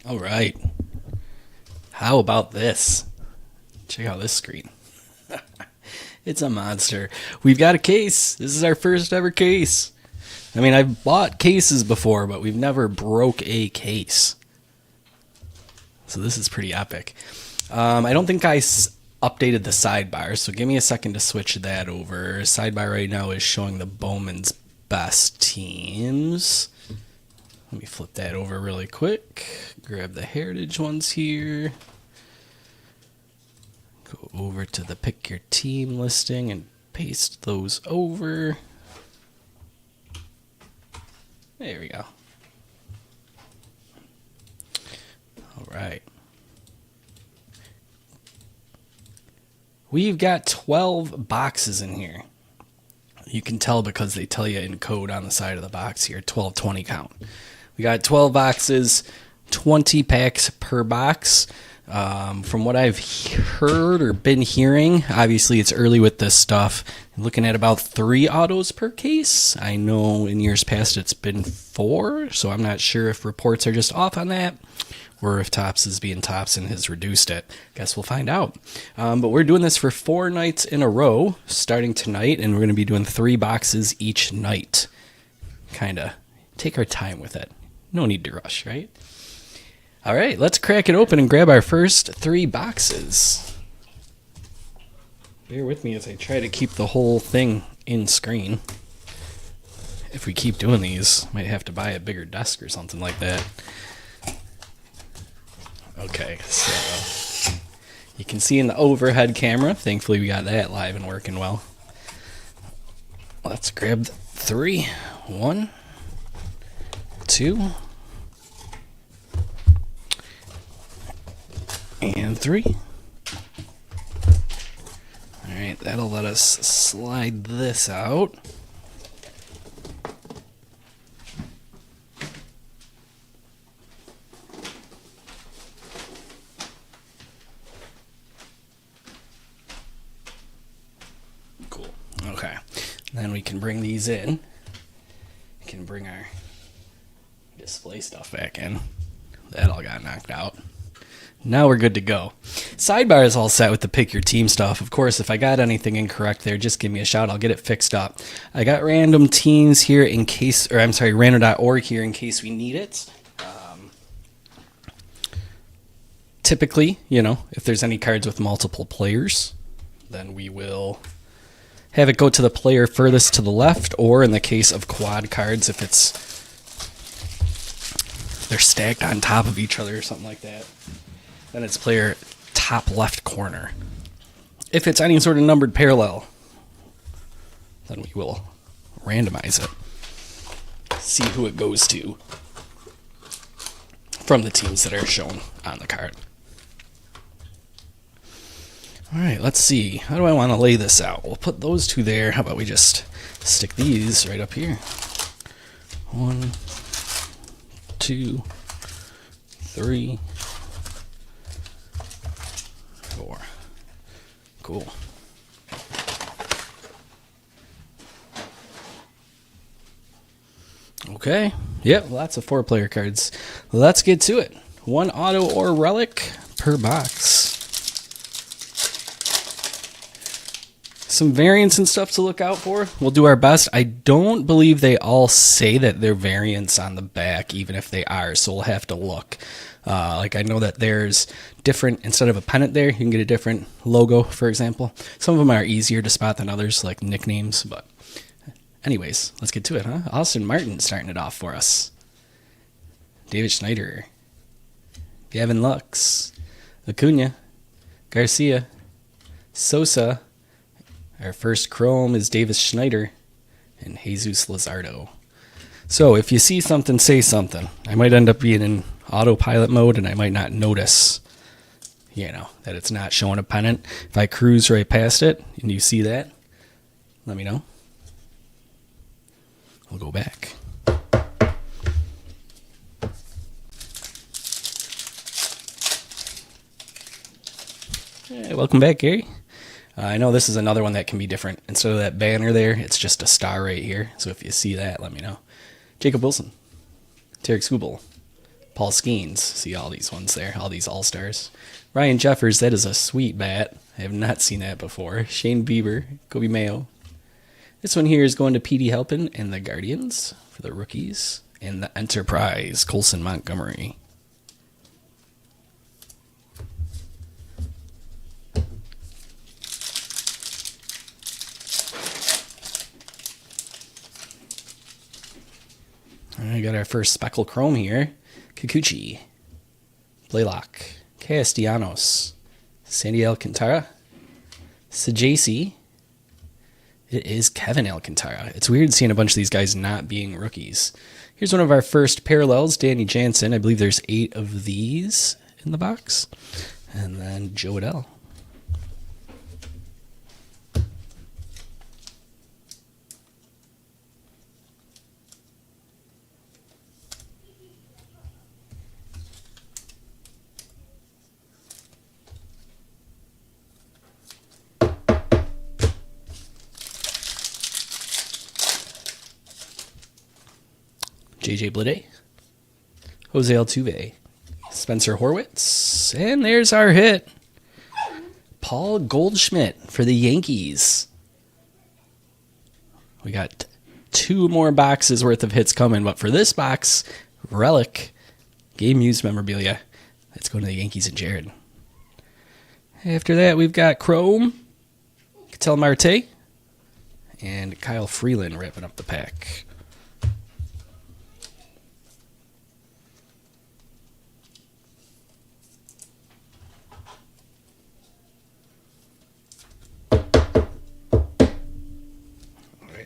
All right. How about this? Check out this screen. It's a monster. We've got a case. This is our first ever case. I mean, I've bought cases before, but we've never broke a case. So this is pretty epic. I don't think I updated the sidebar, so give me a second to switch that over. Sidebar right now is showing the Bowman's best teams. Let me flip that over really quick. Grab the heritage ones here. Go over to the pick your team listing and paste those over. There we go. All right. We've got 12 boxes in here. You can tell because they tell you in code on the side of the box here, 1220 count. We got 12 boxes, 20 packs per box. From what I've heard or been hearing, obviously it's early with this stuff. I'm looking at about 3 autos per case. I know in years past it's been 4, so I'm not sure if reports are just off on that or if Topps is being Topps and has reduced it. Guess we'll find out. But we're doing this for 4 nights in a row, starting tonight, and we're going to be doing 3 boxes each night. Kind of take our time with it. No need to rush, right? All right, let's crack it open and grab our first 3 boxes. Bear with me as I try to keep the whole thing in screen. If we keep doing these, might have to buy a bigger desk or something like that. Okay, so you can see in the overhead camera. Thankfully, we got that live and working well. Let's grab 3. 1, 2, and 3. All right, that'll let us slide this out. Cool. Okay. Then we can bring these in. We can bring our display stuff back in. That all got knocked out. Now we're good to go. Sidebar is all set with the pick your team stuff. Of course, if I got anything incorrect there, just give me a shout. I'll get it fixed up. I got random teams here in case, or I'm sorry, random.org here in case we need it. Typically, if there's any cards with multiple players, then we will have it go to the player furthest to the left, or in the case of quad cards, if they're stacked on top of each other or something like that, then it's player top left corner. If it's any sort of numbered parallel, then we will randomize it. See who it goes to from the teams that are shown on the card. All right, let's see. How do I want to lay this out? We'll put those 2 there. How about we just stick these right up here? 1, 2, 3, 4. Cool. Okay. Yep, lots of 4-player cards. Let's get to it. 1 auto or relic per box. Some variants and stuff to look out for. We'll do our best. I don't believe they all say that they're variants on the back, even if they are, so we'll have to look. Like I know that there's different, instead of a pennant there, you can get a different logo, for example. Some of them are easier to spot than others, like nicknames, but anyways, let's get to it, huh? Austin Martin starting it off for us. David Schneider. Gavin Lux. Acuna. Garcia. Sosa. Our first Chrome is Davis Schneider and Jesus Luzardo. So if you see something, say something. I might end up being in autopilot mode and I might not notice, that it's not showing a pennant. If I cruise right past it and you see that, let me know. We'll go back. Hey, welcome back, Gary. I know this is another one that can be different. Instead of that banner there, it's just a star right here. So if you see that, let me know. Jacob Wilson, Tarek Skubal, Paul Skeens. See all these ones there, all these all-stars. Ryan Jeffers, that is a sweet bat. I have not seen that before. Shane Bieber, Kobe Mayo. This one here is going to Petey Halpin and the Guardians for the rookies. And the Enterprise, Colson Montgomery. I got our first Speckle Chrome here. Kikuchi, Blaylock, Castellanos, Sandy Alcantara, Sajasi. It is Kevin Alcantara. It's weird seeing a bunch of these guys not being rookies. Here's one of our first parallels, Danny Jansen. I believe there's 8 of these in the box. And then Joe Adell. JJ Bleday, Jose Altuve, Spencer Horwitz, and there's our hit. Paul Goldschmidt for the Yankees. We got 2 more boxes worth of hits coming, but for this box, relic, game used memorabilia. Let's go to the Yankees and Jared. After that, we've got Chrome, Ketel Marte, and Kyle Freeland wrapping up the pack.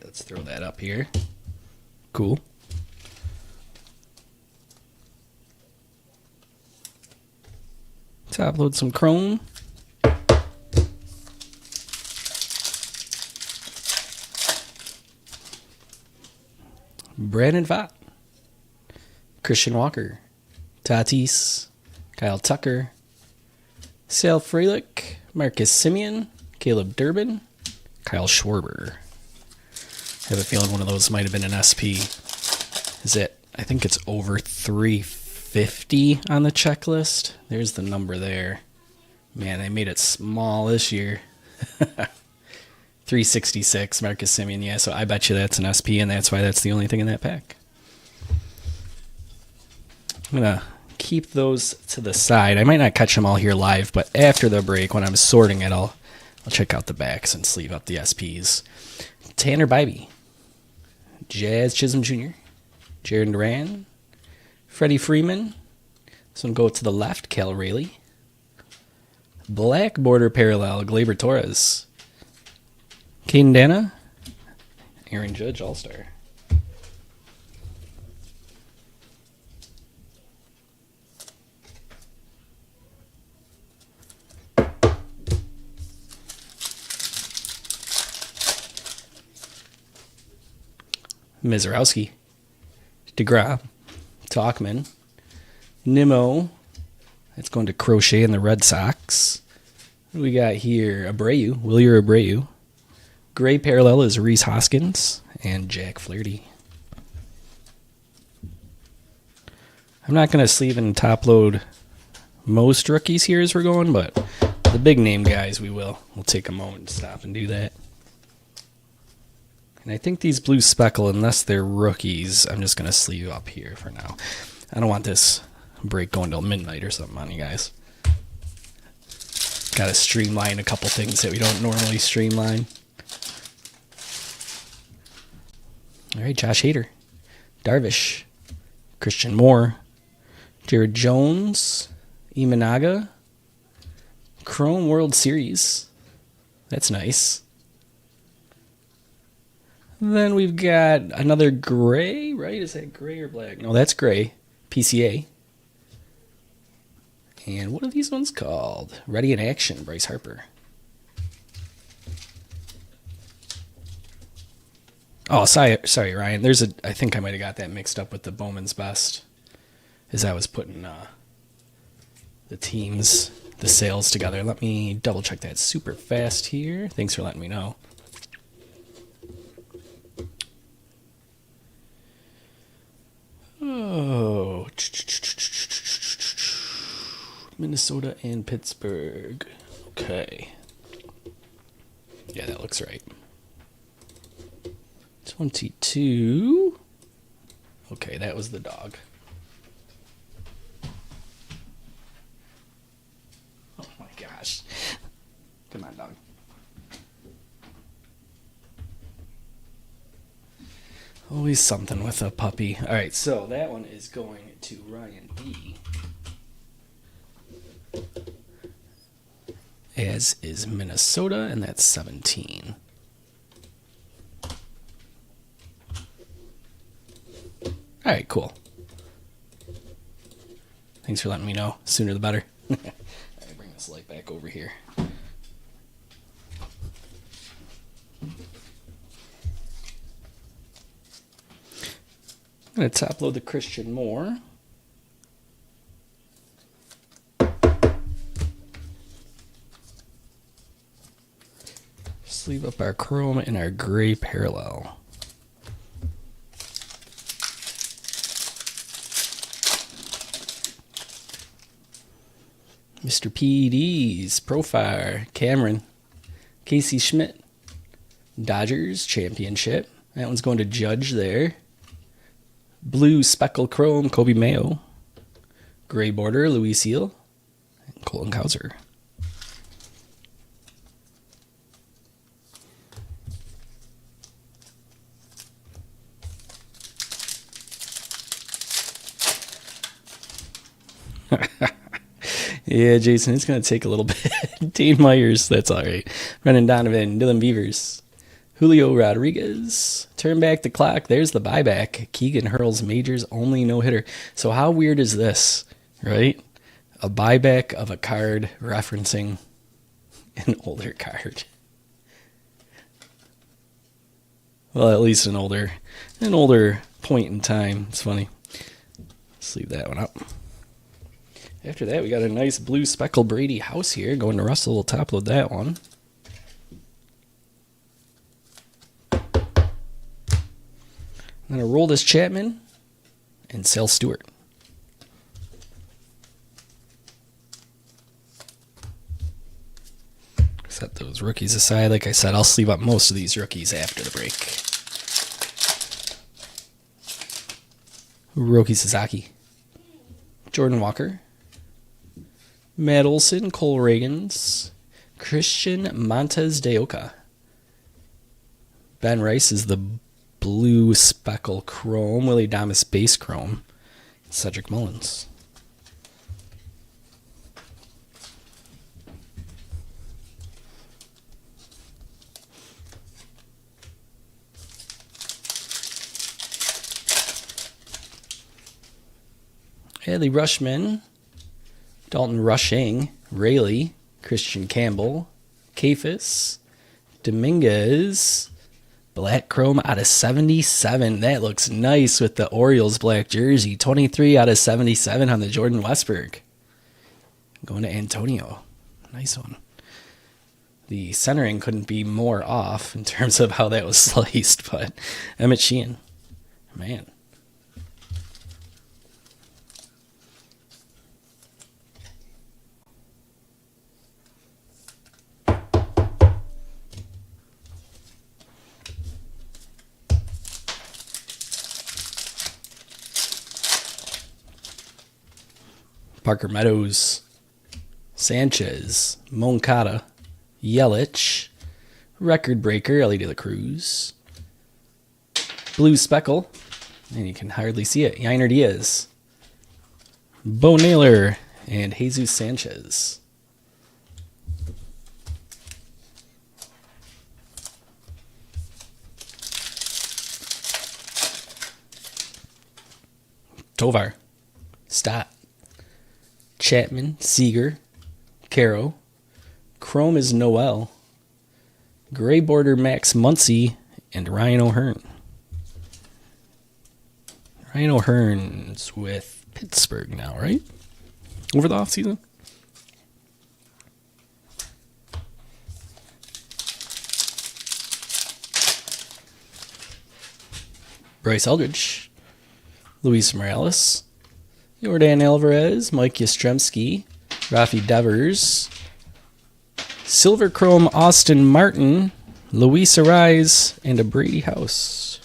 Let's throw that up here. Cool. Top load some Chrome. Brandon Pfaadt, Christian Walker, Tatis, Kyle Tucker, Sal Frelick, Marcus Semien, Caleb Durbin, Kyle Schwarber. I have a feeling one of those might have been an SP. Is it? I think it's over 350 on the checklist. There's the number there. Man, they made it small this year. 366, Marcus Semien. Yeah, so I bet you that's an SP, and that's why that's the only thing in that pack. I'm going to keep those to the side. I might not catch them all here live, but after the break, when I'm sorting it, I'll check out the backs and sleeve up the SPs. Tanner Bybee, Jazz Chisholm Jr., Jaron Duran, Freddie Freeman. This one go to the left, Cal Raleigh. Black border parallel, Gleyber Torres. Caden Dana, Aaron Judge, All-Star. Mizorowski, DeGrom, Talkman, Nimmo. That's going to Crochet in the Red Sox. What do we got here? Abreu, Wilyer Abreu. Gray parallel is Rhys Hoskins and Jack Flaherty. I'm not going to sleeve and top load most rookies here as we're going, but the big name guys we will. We'll take a moment to stop and do that. And I think these blue speckle, unless they're rookies, I'm just going to sleeve up here for now. I don't want this break going till midnight or something on you guys. Got to streamline a couple things that we don't normally streamline. All right, Josh Hader, Darvish, Christian Moore, Jared Jones, Imanaga, Chrome World Series. That's nice. Then we've got another gray, right? Is that gray or black? No, that's gray. PCA. And what are these ones called? Ready in Action, Bryce Harper. Oh, sorry, Ryan. I think I might have got that mixed up with the Bowman's Best, as I was putting the teams, the sales together. Let me double check that super fast here. Thanks for letting me know. Oh, Minnesota and Pittsburgh. Okay. Yeah, that looks right. 22. Okay, that was the dog. Oh my gosh. Come on, dog. Always something with a puppy. All right, so that one is going to Ryan B. As is Minnesota, and that's 17. All right, cool. Thanks for letting me know. Sooner the better. All right, bring this light back over here. I'm going to top load the Christian Moore. Sleeve up our chrome and our gray parallel. Mr. PED's Profile, Cameron, Casey Schmidt, Dodgers Championship. That one's going to Judge there. Blue Speckle Chrome, Kobe Mayo. Gray border, Louis Seal, and Colin Cowser. Yeah, Jason, it's going to take a little bit. Dane Myers, that's all right. Brennan Donovan, Dylan Beavers. Julio Rodriguez. Turn back the clock. There's the buyback. Keegan Hurls Majors only no-hitter. So how weird is this, right? A buyback of a card referencing an older card. Well, at least an older point in time. It's funny. Let's leave that one up. After that, we got a nice blue Speckle Brady House here. Going to Russell. We'll top load that one. I'm going to roll this Chapman and Sale Stewart. Set those rookies aside. Like I said, I'll sleeve up most of these rookies after the break. Roki Sasaki. Jordan Walker. Matt Olson, Cole Reagans. Christian Montes de Oca. Ben Rice is the blue Speckle Chrome. Willie Damas base Chrome. Cedric Mullins. Adley Rushman, Dalton Rushing, Rayleigh, Christian Campbell, Kafis, Dominguez, black chrome out of 77. That looks nice with the Orioles black jersey. 23 out of 77 on the Jordan Westberg. Going to Antonio. Nice one. The centering couldn't be more off in terms of how that was sliced, but Emmett Sheehan, man. Parker Meadows, Sanchez, Moncada, Yelich, record breaker, Ellie De La Cruz, blue Speckle, and you can hardly see it, Yainer Diaz, Bo Naylor, and Jesus Sanchez. Tovar, Stott, Chapman, Seager, Caro, Chrome is Noel, gray border Max Muncy, and Ryan O'Hearn. Ryan O'Hearn's with Pittsburgh now, right? Over the offseason? Bryce Eldridge, Luis Morales, Jordan Alvarez, Mike Yastrzemski, Rafi Devers. Silver Chrome Austin Martin. Luis Arise. And a Brady House.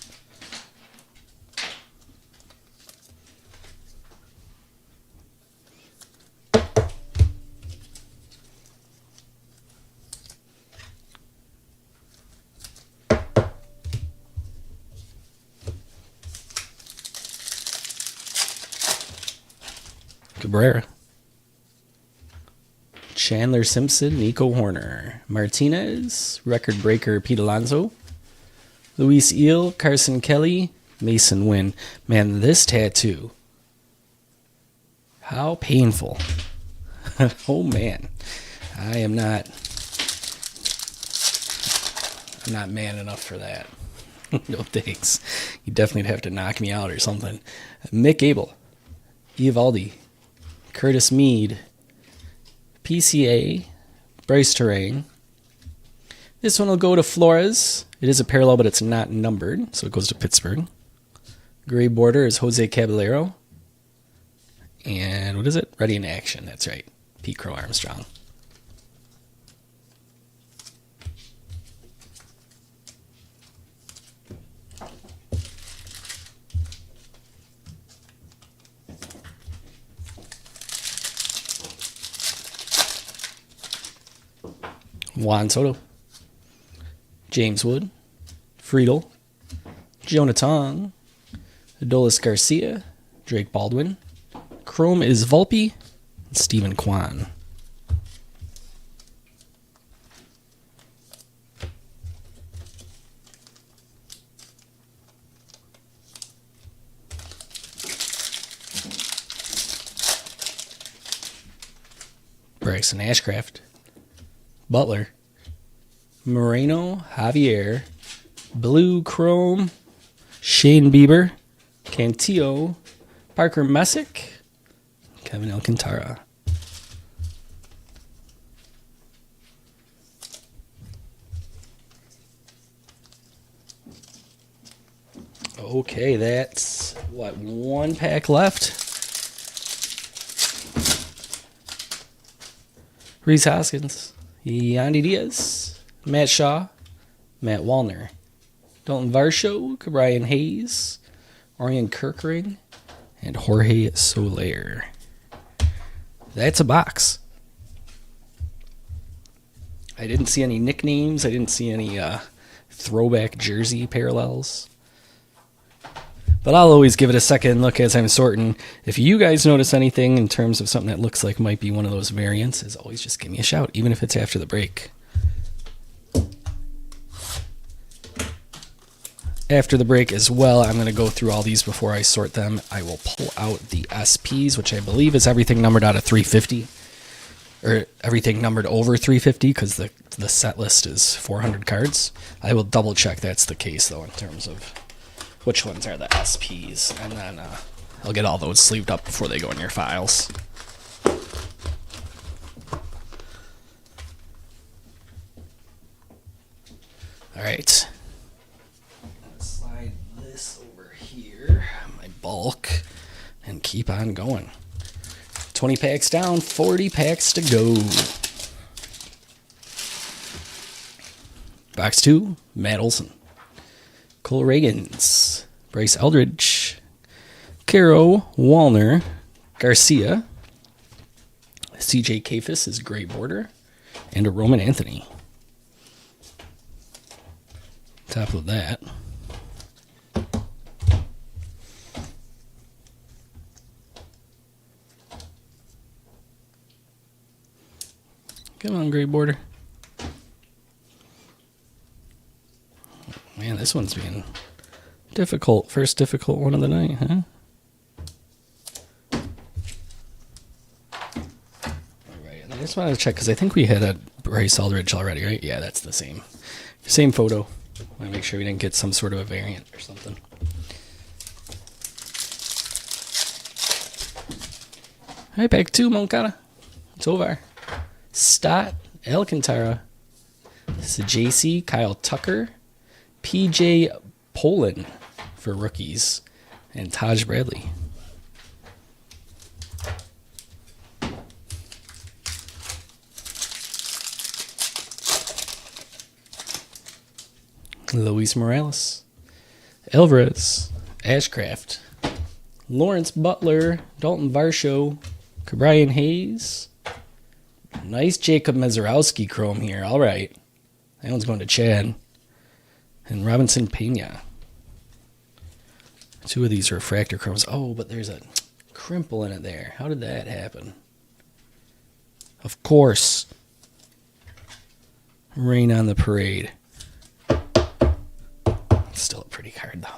Cabrera. Chandler Simpson, Nico Horner. Martinez, record breaker Pete Alonso. Luis Eel, Carson Kelly, Mason Wynn. Man, this tattoo. How painful. Oh man. I'm not man enough for that. No thanks. You definitely have to knock me out or something. Mick Abel. Evaldi. Curtis Mead, PCA, Bryce Terrain. This one will go to Flores. It is a parallel, but it's not numbered, so it goes to Pittsburgh. Gray border is Jose Caballero. And what is it? Ready in Action. That's right. Pete Crow Armstrong. Juan Soto, James Wood, Friedel, Jonah Tong, Adolis Garcia, Drake Baldwin, Chrome is Volpe, and Stephen Kwan. Bryson Ashcraft, Butler, Moreno, Javier, Blue Chrome, Shane Bieber, Cantillo, Parker Messick, Kevin Alcantara. Okay, that's what, one pack left. Reese Hoskins, Yandy Diaz, Matt Shaw, Matt Wallner, Dalton Varsho, Brian Hayes, Orion Kirkring, and Jorge Soler. That's a box. I didn't see any nicknames. I didn't see any throwback jersey parallels. But I'll always give it a second look as I'm sorting. If you guys notice anything in terms of something that looks like might be one of those variants, as always, just give me a shout, even if it's after the break. After the break as well, I'm going to go through all these before I sort them. I will pull out the SPs, which I believe is everything numbered out of 350. Or everything numbered over 350, because the set list is 400 cards. I will double check that's the case, though, in terms of which ones are the SPs, and then I'll get all those sleeved up before they go in your files. All right. Slide this over here, my bulk, and keep on going. 20 packs down, 40 packs to go. Box 2, Matt Olson. Cole Reagans, Bryce Eldridge, Caro, Wallner, Garcia, CJ Kafis is Gray Border, and a Roman Anthony. Top of that. Come on, Gray Border. Man, this one's being difficult. First difficult one of the night, huh? Alright, and I just wanted to check, because I think we had a Bryce Eldridge already, right? Yeah, that's the same photo. I want to make sure we didn't get some sort of a variant or something. Alright, pack 2, Moncada. It's over. Stott, Alcantara. This is JC, Kyle Tucker, PJ Poland for rookies, and Taj Bradley. Luis Morales, Alvarez, Ashcraft, Lawrence Butler, Dalton Varsho, Brian Hayes. Nice Jacob Mezorowski chrome here. All right. That one's going to Chad. And Robinson Pena. Two of these refractor chromes. Oh, but there's a crimple in it there. How did that happen? Of course. Rain on the parade. Still a pretty card, though.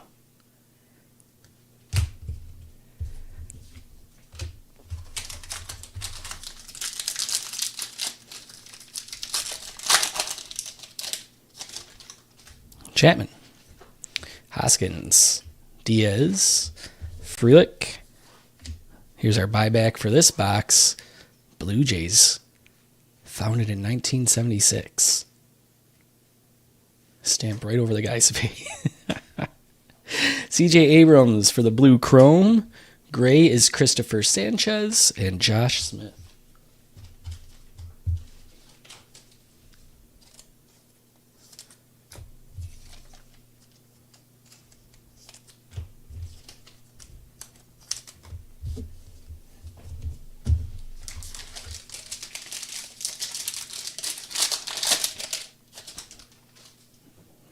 Chapman, Hoskins, Diaz, Frelick. Here's our buyback for this box. Blue Jays, founded in 1976. Stamp right over the guy's face. CJ Abrams for the blue chrome. Gray is Christopher Sanchez and Josh Smith.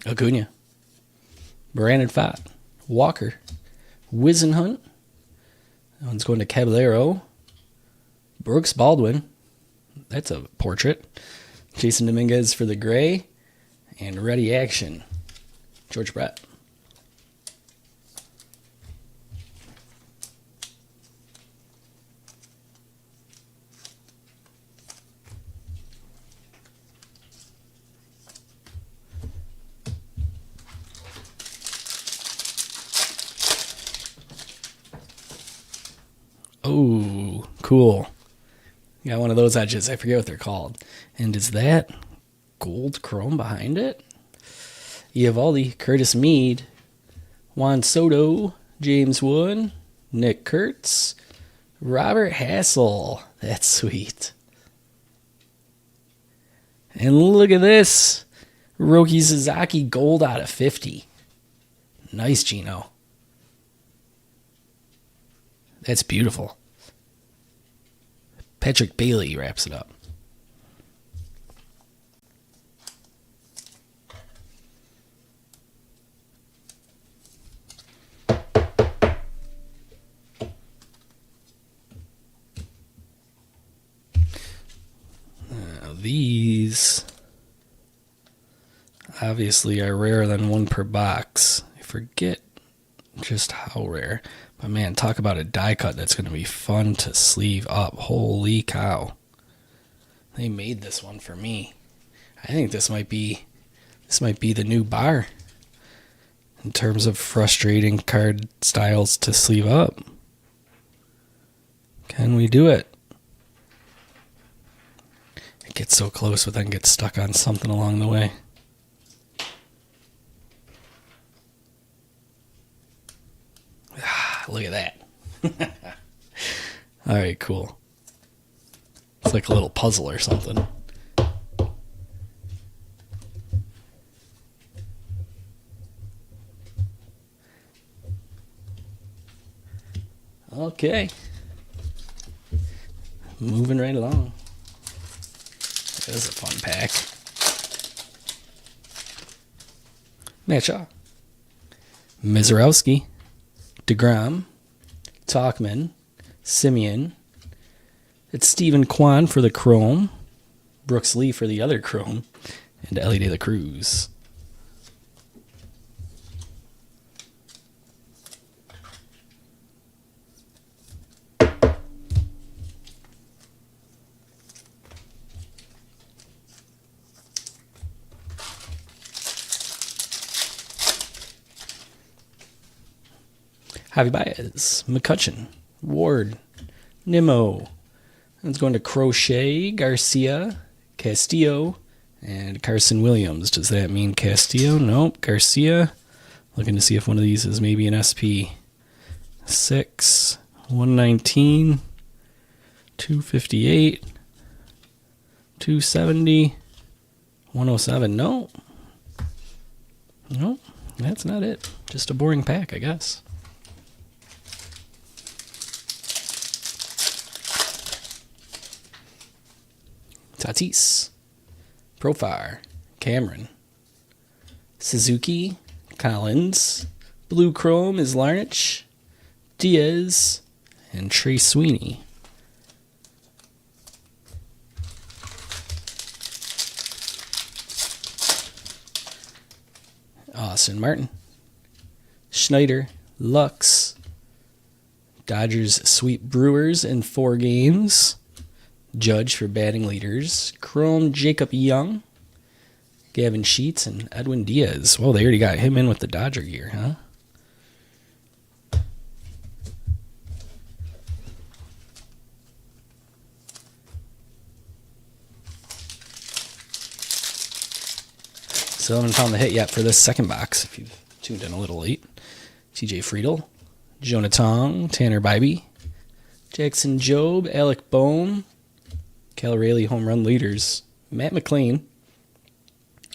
Acuna, Brandon Pfaadt, Walker, Whisenhunt. That one's going to Caballero. Brooks Baldwin. That's a portrait. Jason Dominguez for the gray. And ready action. George Brett. Oh, cool. Got one of those edges. I forget what they're called. And is that gold chrome behind it? Eovaldi, Curtis Mead, Juan Soto, James Wood, Nick Kurtz, Robert Hassel. That's sweet. And look at this. Roki Sasaki gold out of 50. Nice, Gino. That's beautiful. Patrick Bailey wraps it up. These obviously are rarer than one per box. I forget just how rare. But man, talk about a die cut that's going to be fun to sleeve up. Holy cow. They made this one for me. I think this might be the new bar in terms of frustrating card styles to sleeve up. Can we do it? It gets so close but then gets stuck on something along the way. Look at that. All right, cool. It's like a little puzzle or something. Okay. Moving right along. That is a fun pack. Matt Shaw. Mizorowski. DeGrom, Talkman, Simeon. It's Stephen Kwan for the chrome, Brooks Lee for the other chrome, and Ellie De La Cruz. Javi Baez, McCutcheon, Ward, Nimmo. It's going to Crochet, Garcia, Castillo, and Carson Williams. Does that mean Castillo? Nope. Garcia. Looking to see if one of these is maybe an SP. 6, 119, 258, 270, 107. No. No, that's not it. Just a boring pack, I guess. Tatis, Profar, Cameron, Suzuki, Collins, Blue Chrome is Larnach, Diaz, and Trey Sweeney. Austin Martin, Schneider, Lux, Dodgers sweep Brewers in 4 games. Judge for batting leaders. Chrome, Jacob Young, Gavin Sheets, and Edwin Diaz. Well, they already got him in with the Dodger gear, huh? Still haven't found the hit yet for this second box, if you've tuned in a little late. TJ Friedl, Jonah Tong, Tanner Bybee, Jackson Jobe, Alec Bohm, Cal Raleigh home run leaders, Matt McLean.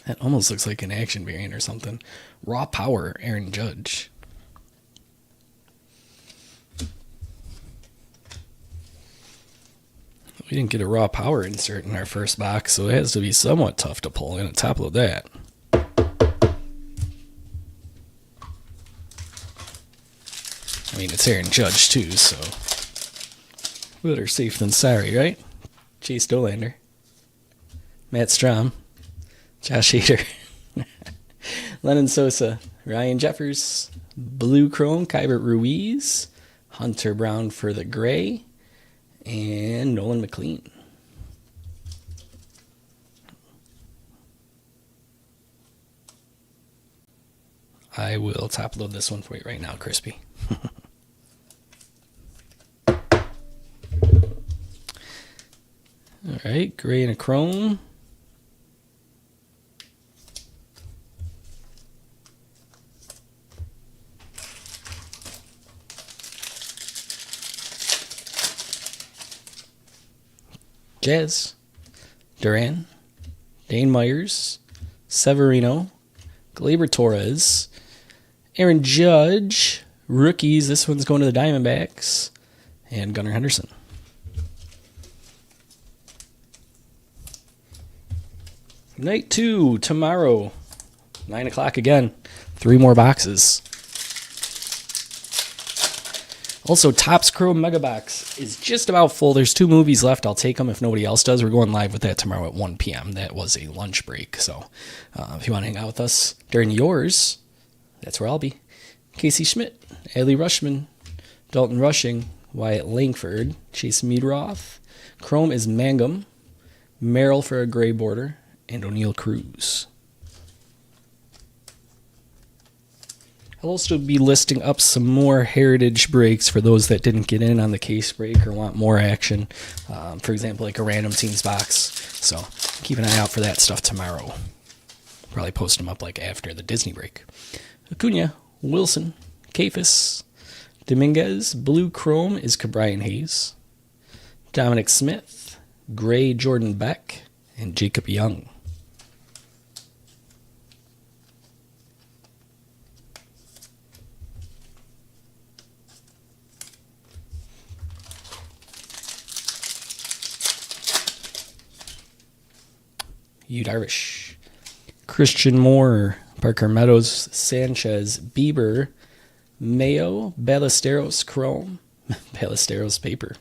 That almost looks like an action variant or something. Raw Power, Aaron Judge. We didn't get a Raw Power insert in our first box, so it has to be somewhat tough to pull in. On top of that, I mean, it's Aaron Judge too, so better safe than sorry, right? Chase Dolander, Matt Strom, Josh Hader, Lennon Sosa, Ryan Jeffers, Blue Chrome, Kybert Ruiz, Hunter Brown for the Gray, and Nolan McLean. I will top load this one for you right now, Crispy. All right, gray and a chrome. Jazz, Duran, Dane Myers, Severino, Gleyber Torres, Aaron Judge, rookies. This one's going to the Diamondbacks, and Gunnar Henderson. Night 2 tomorrow, 9 o'clock again. 3 more boxes. Also, Topps Chrome Mega Box is just about full. There's 2 movies left. I'll take them if nobody else does. We're going live with that tomorrow at 1 p.m. That was a lunch break. So if you want to hang out with us during yours, that's where I'll be. Casey Schmidt, Adley Rushman, Dalton Rushing, Wyatt Langford, Chase Meadroth. Chrome is Mangum, Merrill for a gray border, and O'Neill Cruz. I'll also be listing up some more heritage breaks for those that didn't get in on the case break or want more action. For example, like a random teams box. So keep an eye out for that stuff tomorrow. Probably post them up like after the Disney break. Acuna, Wilson, Kafis, Dominguez, Blue Chrome is Cabrian Hayes, Dominic Smith, Gray Jordan Beck, and Jacob Young. Yu Darvish, Christian Moore, Parker Meadows, Sanchez, Bieber, Mayo, Ballesteros Chrome, Ballesteros paper.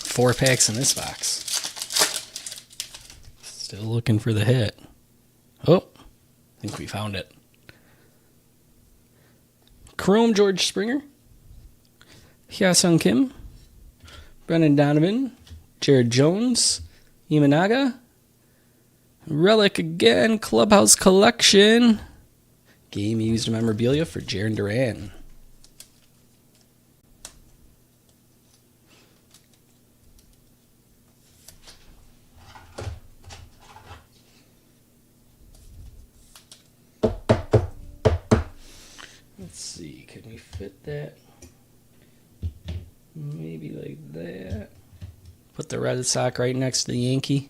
Four packs in this box. Still looking for the hit. Oh, I think we found it. Chrome George Springer, Hyesung Kim, Brennan Donovan, Jared Jones, Imanaga, Relic again, Clubhouse Collection, game used memorabilia for Jarren Duran. fit that. Maybe like that. Put the Red Sox right next to the Yankee.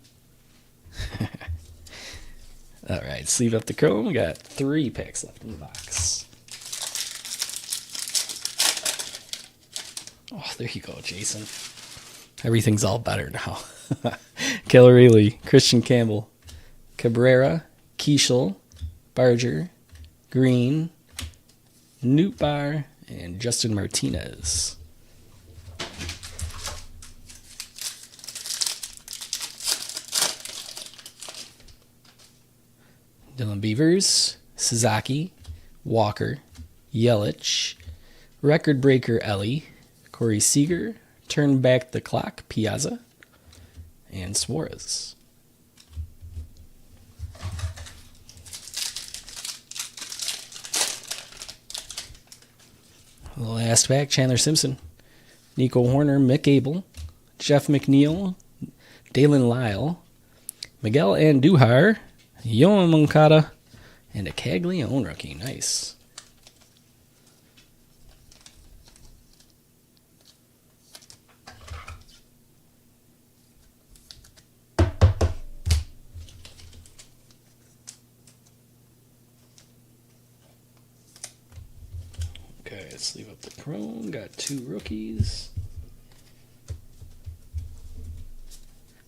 All right, sleeve up the chrome. We got 3 packs left in the box. Oh, there you go, Jason. Everything's all better now. Keller Rayleigh, Christian Campbell, Cabrera, Keishel, Barger, Green, Nootbaar, and Justin Martinez. Dylan Beavers, Sasaki, Walker, Yelich, Record Breaker Ellie, Corey Seager, Turn Back the Clock, Piazza, and Suarez. The last pack, Chandler Simpson, Nico Horner, Mick Abel, Jeff McNeil, Dalen Lyle, Miguel Andujar, Yoan Moncada, and a Caglione rookie. Nice. Okay, let's leave up the chrome. Got 2 rookies.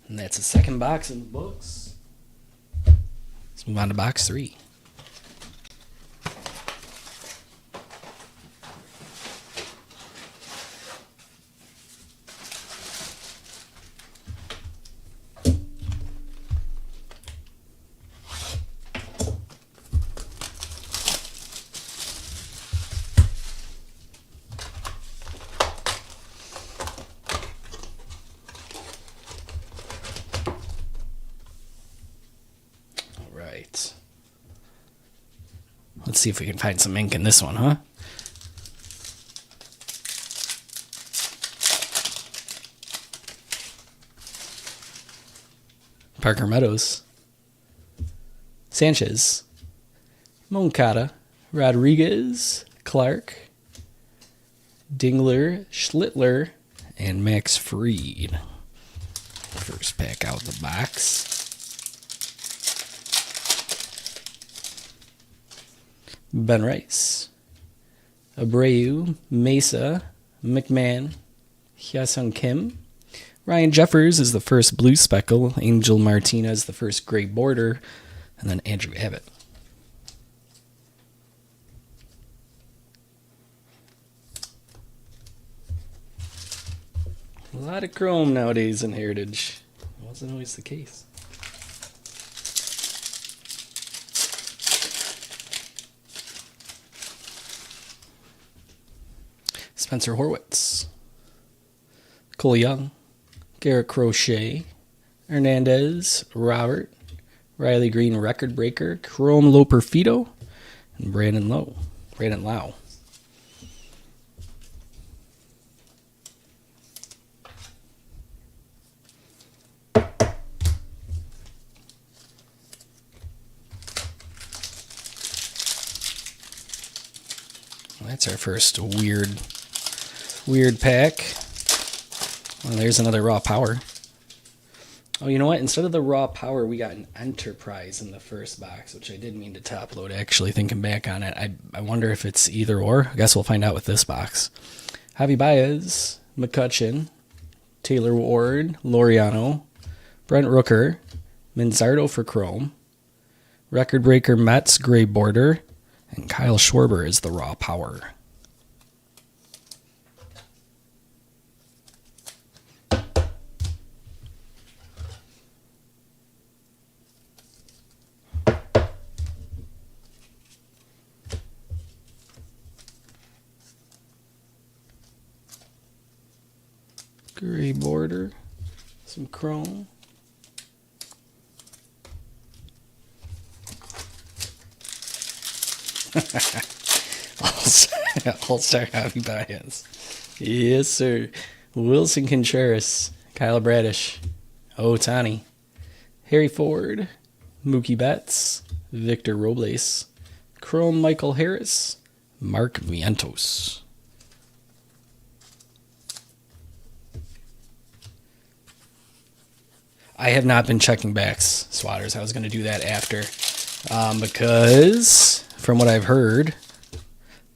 And that's the second box in the books. Let's move on to box 3. Right. Let's see if we can find some ink in this one, huh? Parker Meadows, Sanchez, Moncada, Rodriguez, Clark, Dingler, Schlittler, and Max Fried. First pack out of the box. Ben Rice, Abreu, Mesa, McMahon, Hyesung Kim. Ryan Jeffers is the first blue speckle. Angel Martinez the first gray border. And then Andrew Abbott. A lot of chrome nowadays in Heritage. It wasn't always the case. Spencer Horwitz, Cole Young, Garrett Crochet, Hernandez, Robert, Riley Green, Record Breaker, Chrome Loperfido, and Brandon Lau. That's our first weird pack. Well, there's another Raw Power. Oh, you know what? Instead of the Raw Power, we got an Enterprise in the first box, which I did mean to top load, actually, thinking back on it. I wonder if it's either or. I guess we'll find out with this box. Javi Baez, McCutcheon, Taylor Ward, Laureano, Brent Rooker, Manzardo for Chrome, Record Breaker Mets, Gray Border, and Kyle Schwarber is the Raw Power. Gray border, some chrome. All-Star Javi Baez. Yes, sir. Wilson Contreras, Kyle Bradish, Ohtani, Harry Ford, Mookie Betts, Victor Robles, Chrome Michael Harris, Mark Vientos. I have not been checking backs, Swatters. I was going to do that after. Because, from what I've heard,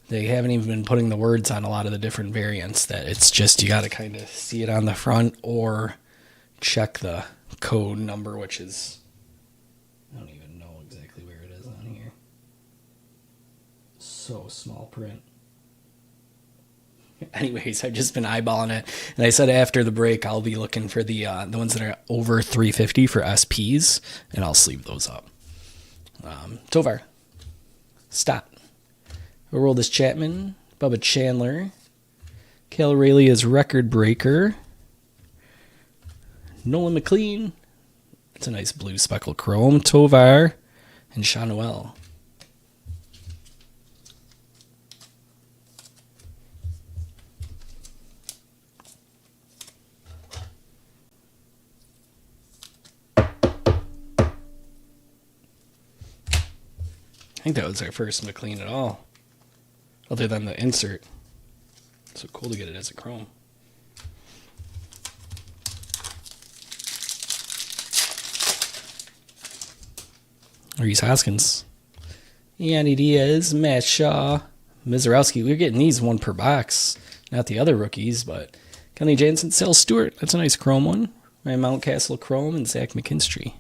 they haven't even been putting the words on a lot of the different variants. That it's just you got to kind of see it on the front or check the code number, which is, I don't even know exactly where it is on here. So small print. Anyways, I've just been eyeballing it, and I said after the break I'll be looking for the ones that are over 350 for SPs, and I'll sleeve those up. Tovar, Stott, Aroldis Chapman, Bubba Chandler, Cal Rayleigh's Record Breaker, Nolan McLean, that's a nice blue speckle chrome, Tovar, and Sean Noel. I think that was our first McLean at all, other than the insert. So cool to get it as a chrome. Reese Hoskins, Yanni Diaz, Matt Shaw, Mizorowski. We're getting these one per box, not the other rookies, but Kenley Jansen, Sale Stewart. That's a nice chrome one. Ryan Mountcastle chrome, and Zach McKinstry.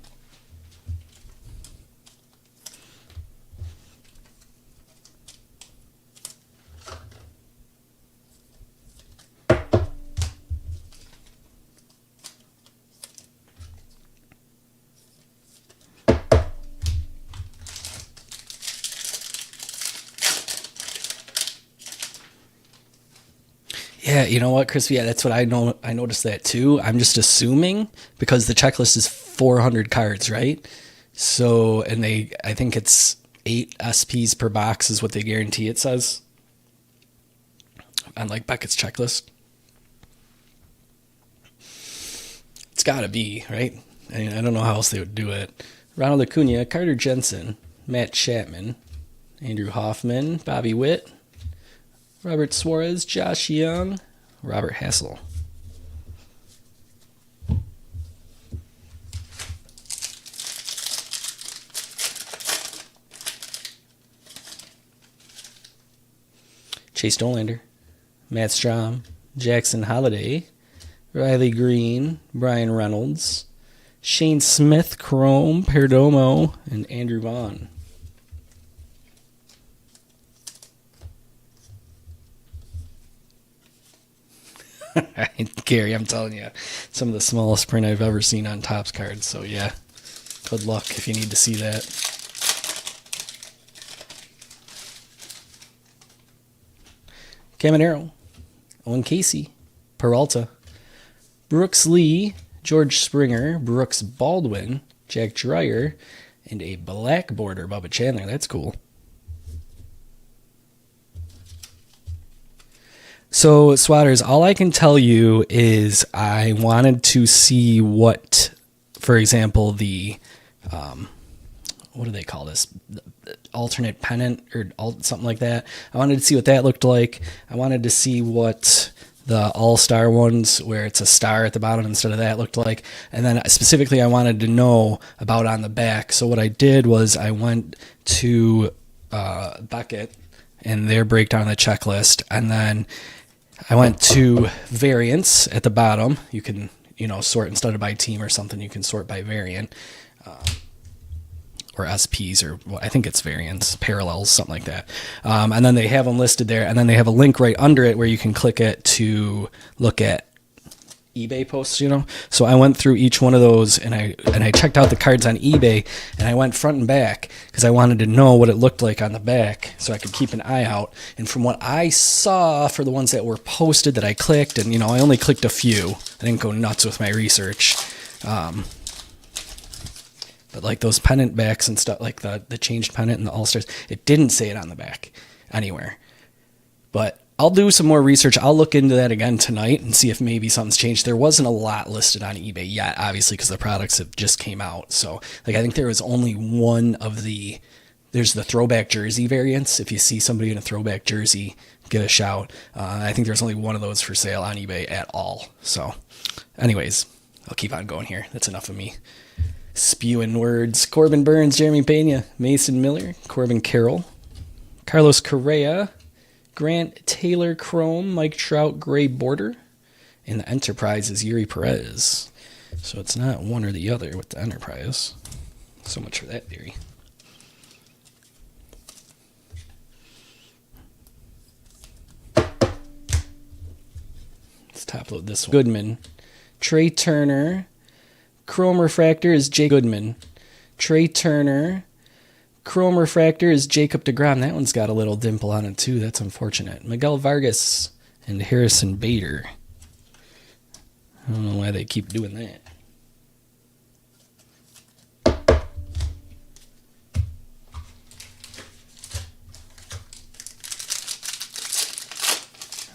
Yeah, you know what, Chris? Yeah, that's what I know. I noticed that too. I'm just assuming because the checklist is 400 cards, right? So, and I think it's 8 SPs per box is what they guarantee it says on like Beckett's checklist. It's got to be, right? I mean, I don't know how else they would do it. Ronald Acuna, Carter Jensen, Matt Chapman, Andrew Hoffman, Bobby Witt, Robert Suarez, Josh Young, Robert Hassel. Chase Dolander, Matt Strom, Jackson Holiday, Riley Green, Brian Reynolds, Shane Smith, Chrome, Perdomo, and Andrew Vaughn. Gary, I'm telling you, some of the smallest print I've ever seen on Topps cards. So yeah, good luck if you need to see that. Caminero, Owen Casey, Peralta, Brooks Lee, George Springer, Brooks Baldwin, Jack Dreyer, and a black border Bubba Chandler. That's cool. So, Swatters, all I can tell you is I wanted to see what, for example, the, what do they call this? Alternate pennant or something like that. I wanted to see what that looked like. I wanted to see what the all-star ones where it's a star at the bottom instead of that looked like. And then specifically I wanted to know about on the back. So what I did was I went to Beckett and their breakdown of the checklist, and then I went to variants at the bottom. You can, sort instead of by team or something, you can sort by variant. Or SPs, or I think it's variants, parallels, something like that. And then they have them listed there, and then they have a link right under it where you can click it to look at eBay posts, So I went through each one of those, and I checked out the cards on eBay, and I went front and back because I wanted to know what it looked like on the back so I could keep an eye out. And from what I saw for the ones that were posted that I clicked, and I only clicked a few. I didn't go nuts with my research. But like those pennant backs and stuff, like the changed pennant and the All-Stars, it didn't say it on the back anywhere. But I'll do some more research. I'll look into that again tonight and see if maybe something's changed. There wasn't a lot listed on eBay yet, obviously, because the products have just came out. So I think there was only one of there's the throwback jersey variants. If you see somebody in a throwback jersey, give a shout. I think there's only one of those for sale on eBay at all. So anyways, I'll keep on going here. That's enough of me spewing words. Corbin Burns, Jeremy Pena, Mason Miller, Corbin Carroll, Carlos Correa, Grant Taylor Chrome, Mike Trout gray border, and the Enterprise is Yuri Perez. So it's not one or the other with the Enterprise. So much for that theory. Let's top load this one. Goodman. Trey Turner. Chrome Refractor is Jay Goodman. Trey Turner. Chrome Refractor is Jacob deGrom. That one's got a little dimple on it too. That's unfortunate. Miguel Vargas and Harrison Bader. I don't know why they keep doing that.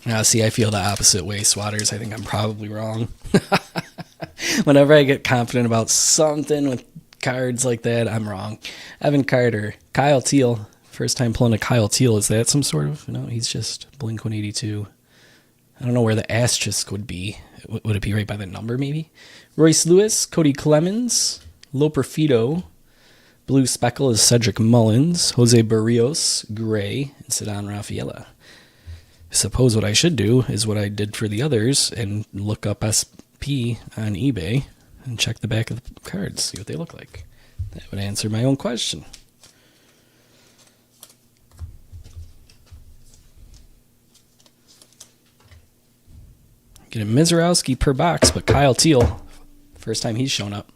Now, see, I feel the opposite way, Swatters. I think I'm probably wrong. Whenever I get confident about something with cards like that, I'm wrong. Evan Carter, Kyle Teal. First time pulling a Kyle Teal. Is that some sort of... No, he's just Blink-182. I don't know where the asterisk would be. Would it be right by the number, maybe? Royce Lewis, Cody Clemens, Loper Fido. Blue Speckle is Cedric Mullins. Jose Barrios, Gray, and Ceddanne Rafaela. I suppose what I should do is what I did for the others and look up SP on eBay and check the back of the cards, see what they look like. That would answer my own question. Get a Mizorowski per box, but Kyle Teal, first time he's shown up.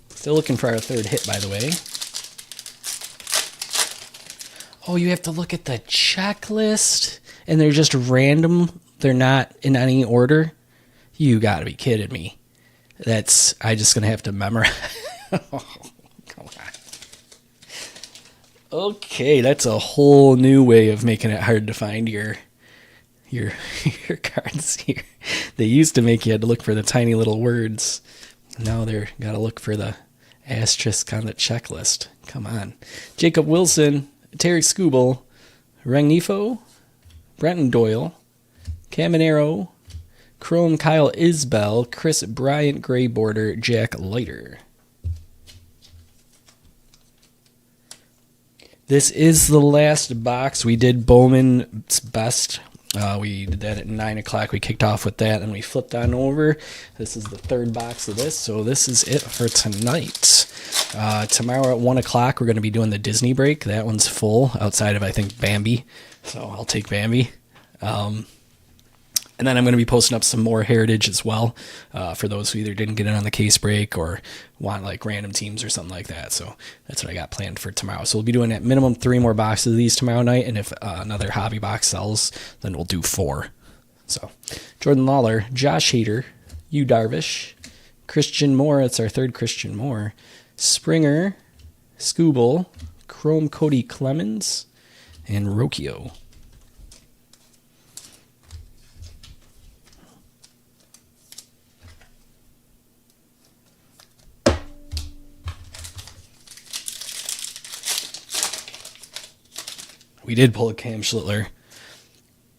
Still looking for our third hit, by the way. Oh, you have to look at the checklist, and they're just random. They're not in any order. You got to be kidding me. I just going to have to memorize. Oh, come on. Okay, that's a whole new way of making it hard to find your cards here. They used to make you had to look for the tiny little words. Now they're got to look for the asterisk on the checklist. Come on. Jacob Wilson, Terry Skubal, Rengifo, Brenton Doyle, Caminero, Chrome Kyle Isbell, Chris Bryant Gray Border, Jack Leiter. This is the last box. We did Bowman's Best. We did that at 9 o'clock. We kicked off with that, and we flipped on over. This is the third box of this, so this is it for tonight. Tomorrow at 1 o'clock, we're going to be doing the Disney break. That one's full, outside of, I think, Bambi. So I'll take Bambi. And then I'm going to be posting up some more Heritage as well for those who either didn't get in on the case break or want like random teams or something like that. So that's what I got planned for tomorrow. So we'll be doing at minimum 3 more boxes of these tomorrow night. And if another hobby box sells, then we'll do 4. So Jordan Lawler, Josh Hader, Yu Darvish, Christian Moore. That's our third Christian Moore. Springer, Skubal, Chrome Cody Clemens, and Rocchio. We did pull a Cam Schlittler.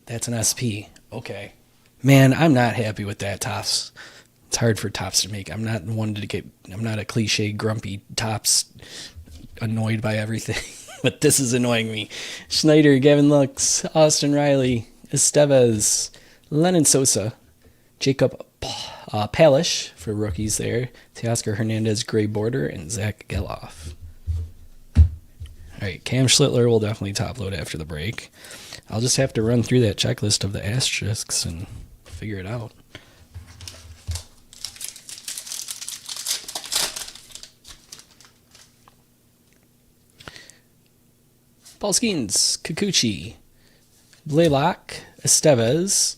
That's an SP. Okay. Man, I'm not happy with that, Topps. It's hard for Topps to make. I'm not a cliche, grumpy Topps, annoyed by everything. But this is annoying me. Schneider, Gavin Lux, Austin Riley, Estevez, Lennon Sosa, Jacob Palish for rookies there, Teoscar Hernandez, Gray Border, and Zach Geloff. All right, Cam Schlittler will definitely top load after the break. I'll just have to run through that checklist of the asterisks and figure it out. Paul Skeens, Kikuchi, Blaylock, Estevez.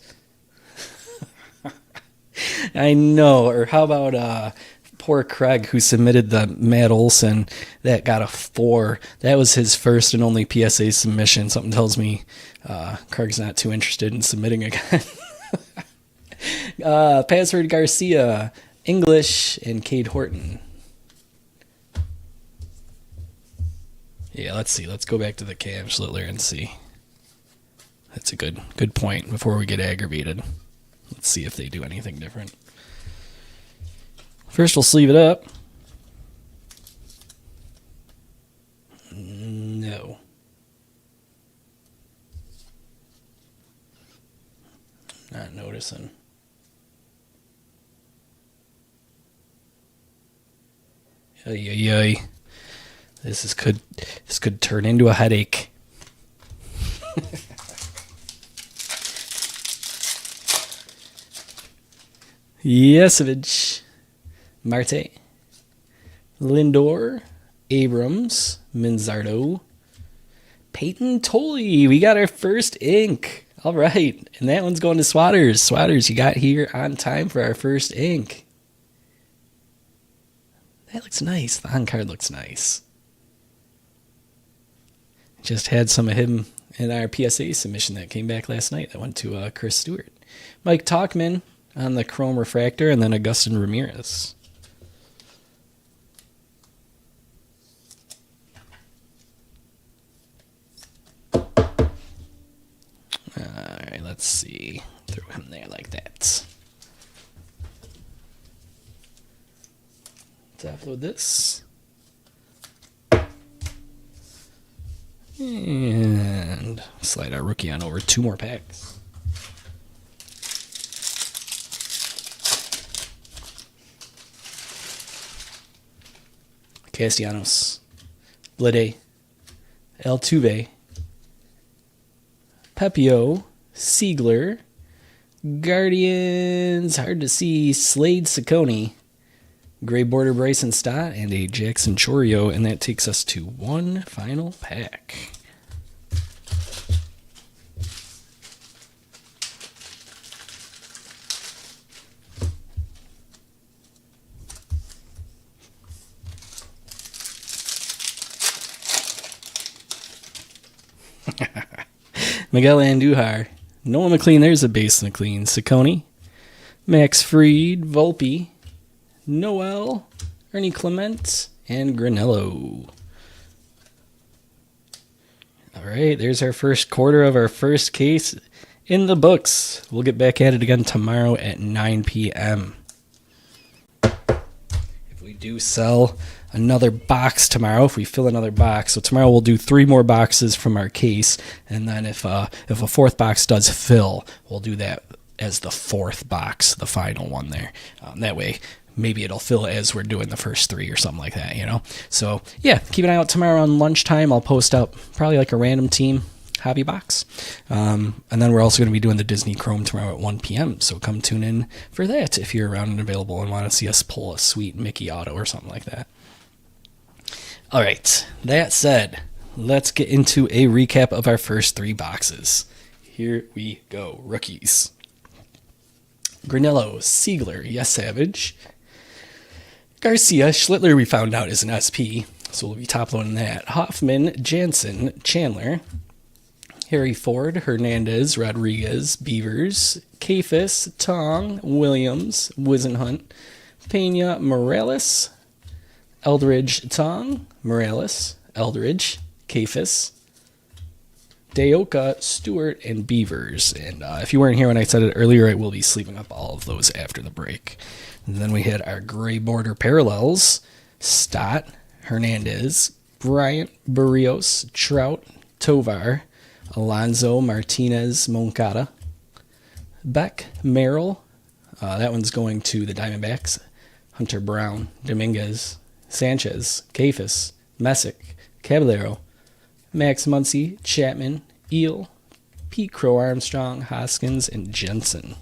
I know, or how about poor Craig who submitted the Matt Olson that got a 4. That was his first and only PSA submission. Something tells me Craig's not too interested in submitting again. Password Garcia, English, and Cade Horton. Yeah, let's see. Let's go back to the Cam Schlittler and see. That's a good point before we get aggravated. Let's see if they do anything different. First, we'll sleeve it up. No. Not noticing. Ay. This could turn into a headache. Yesevich, Marte, Lindor, Abrams, Manzardo, Peyton Tolley. We got our first ink. All right, and that one's going to Swatters. Swatters, you got here on time for our first ink. That looks nice. The on card looks nice. Just had some of him in our PSA submission that came back last night. That went to Chris Stewart. Mike Talkman on the Chrome Refractor, and then Augustin Ramirez. All right, let's see. Throw him there like that. Let's upload this. And slide our rookie on over 2 more packs. Castellanos, Blede, Altuve, Pepio, Siegler, Guardians, hard to see, Slade Ciccone, Gray Border Bryson Stott, and a Jackson Chourio, and that takes us to one final pack. Miguel Andujar, Noah McLean, there's a base McLean, Ciccone, Max Fried, Volpe, Noel, Ernie Clement, and Granello. All right, there's our first quarter of our first case in the books. We'll get back at it again tomorrow at 9 p.m. If we do sell another box tomorrow, if we fill another box, so tomorrow we'll do 3 more boxes from our case, and then if a 4th box does fill, we'll do that as the 4th box, the final one there. That way, maybe it'll fill as we're doing the first 3 or something like that, you know? So, yeah, keep an eye out tomorrow on lunchtime. I'll post up probably like a random team hobby box. And then we're also going to be doing the Disney Chrome tomorrow at 1 p.m., so come tune in for that if you're around and available and want to see us pull a sweet Mickey auto or something like that. All right, that said, let's get into a recap of our first 3 boxes. Here we go. Rookies. Granello, Siegler, Yes Savage. Garcia, Schlittler we found out is an SP, so we'll be top loading that. Hoffman, Jansen, Chandler. Harry Ford, Hernandez, Rodriguez, Beavers. Kafis, Tong, Williams, Wisenhunt. Pena, Morales. Eldridge, Tong, Morales, Eldridge, Kafis, Deoka, Stewart, and Beavers. And if you weren't here when I said it earlier, I will be sleeving up all of those after the break. And then we had our gray border parallels, Stott, Hernandez, Bryant, Barrios, Trout, Tovar, Alonso, Martinez, Moncada, Beck, Merrill. That one's going to the Diamondbacks. Hunter Brown, Dominguez, Sanchez, Kafis, Messick, Caballero, Max Muncy, Chapman, Eel, Pete Crow Armstrong, Hoskins, and Jensen.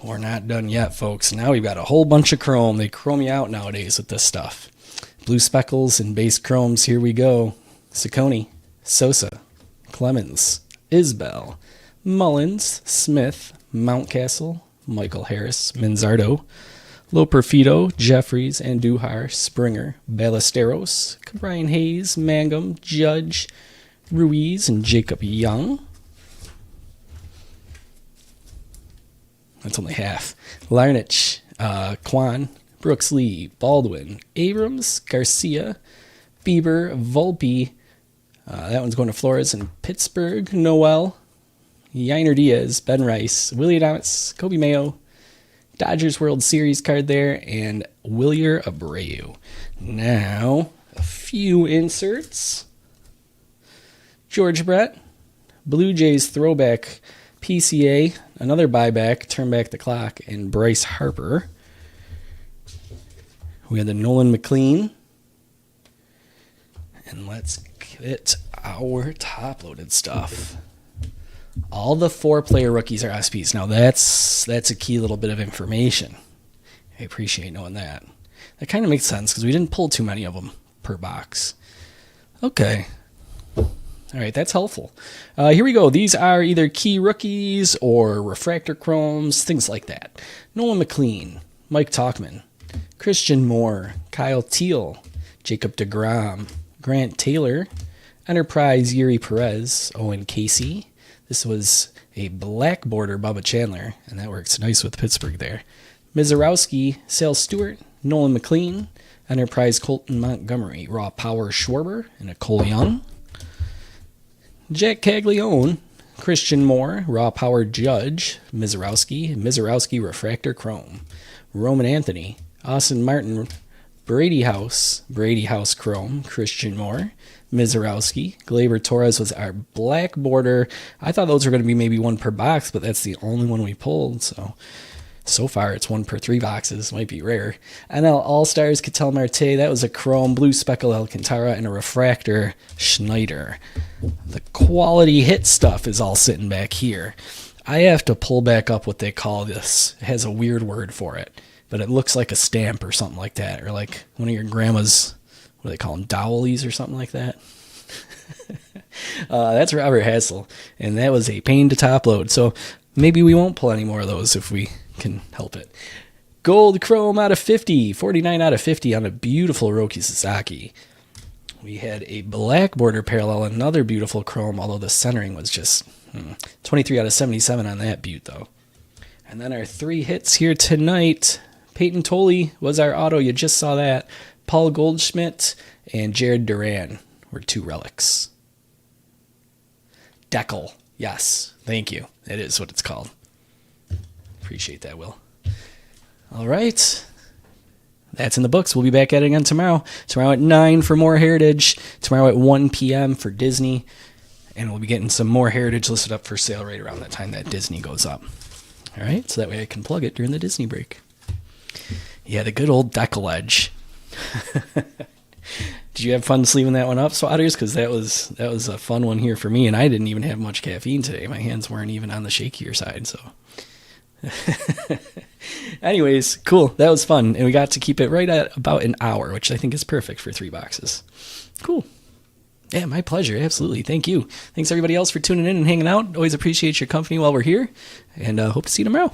We're not done yet, folks. Now we've got a whole bunch of chrome. They chrome you out nowadays with this stuff. Blue speckles and base chromes. Here we go. Ciccone, Sosa, Clemens, Isbell, Mullins, Smith, Mountcastle, Michael Harris, Manzardo, Loperfido, Jeffries, Andujar, Springer, Ballesteros, Brian Hayes, Mangum, Judge, Ruiz, and Jacob Young. That's only half. Larnach, Kwan, Brooks Lee, Baldwin, Abrams, Garcia, Bieber, Volpe. That one's going to Flores and Pittsburgh. Noel, Yainer Diaz, Ben Rice, Willie Adames, Kobe Mayo, Dodgers World Series card there, and Wilyer Abreu. Now, a few inserts. George Brett, Blue Jays throwback PCA, another buyback, turn back the clock, and Bryce Harper. We had the Nolan McLean. And let's get our top-loaded stuff. All the 4-player rookies are SPs. Now that's a key little bit of information. I appreciate knowing that. That kind of makes sense because we didn't pull too many of them per box. Okay. All right, that's helpful. Here we go. These are either key rookies or refractor chromes, things like that. Nolan McLean, Mike Tauchman, Christian Moore, Kyle Teal, Jacob deGrom, Grant Taylor, Enterprise Yuri Perez, Owen Casey. This was a black border Bubba Chandler, and that works nice with Pittsburgh there. Mizorowski, Sale Stewart, Nolan McLean, Enterprise Colton Montgomery, Raw Power Schwarber, and Nicole Young. Jack Caglione, Christian Moore, Raw Power Judge, Mizorowski Refractor Chrome. Roman Anthony, Austin Martin, Brady House Chrome, Christian Moore, Mizorowski. Gleyber Torres was our black border. I thought those were going to be maybe one per box, but that's the only one we pulled. So far it's one per 3 boxes. Might be rare. NL All-Stars, Ketel Marte. That was a chrome, blue speckle Alcantara, and a refractor Schneider. The quality hit stuff is all sitting back here. I have to pull back up what they call this. It has a weird word for it, but it looks like a stamp or something like that, or like one of your grandma's, what do they call them, dowelies or something like that. That's Robert Hassel, and that was a pain to top load. So maybe we won't pull any more of those if we can help it. Gold chrome out of 50, 49 out of 50 on a beautiful Roki Sasaki. We had a black border parallel, another beautiful chrome, although the centering was just 23 out of 77 on that beaut, though. And then our 3 hits here tonight. Peyton Tolley was our auto. You just saw that. Paul Goldschmidt and Jared Duran were 2 relics. Deckel. Yes. Thank you. That is what it's called. Appreciate that, Will. All right. That's in the books. We'll be back at it again tomorrow. Tomorrow at 9 for more Heritage. Tomorrow at 1 p.m. for Disney. And we'll be getting some more Heritage listed up for sale right around that time that Disney goes up. All right, so that way I can plug it during the Disney break. Yeah, the good old Deckel Edge. Did you have fun sleeving that one up, Swatters? Because that was a fun one here for me, and I didn't even have much caffeine today. My hands weren't even on the shakier side, so. Anyways, cool. That was fun, and we got to keep it right at about an hour, which I think is perfect for 3 boxes. Cool. Yeah, my pleasure. Absolutely. Thank you. Thanks, everybody else, for tuning in and hanging out. Always appreciate your company while we're here, and hope to see you tomorrow.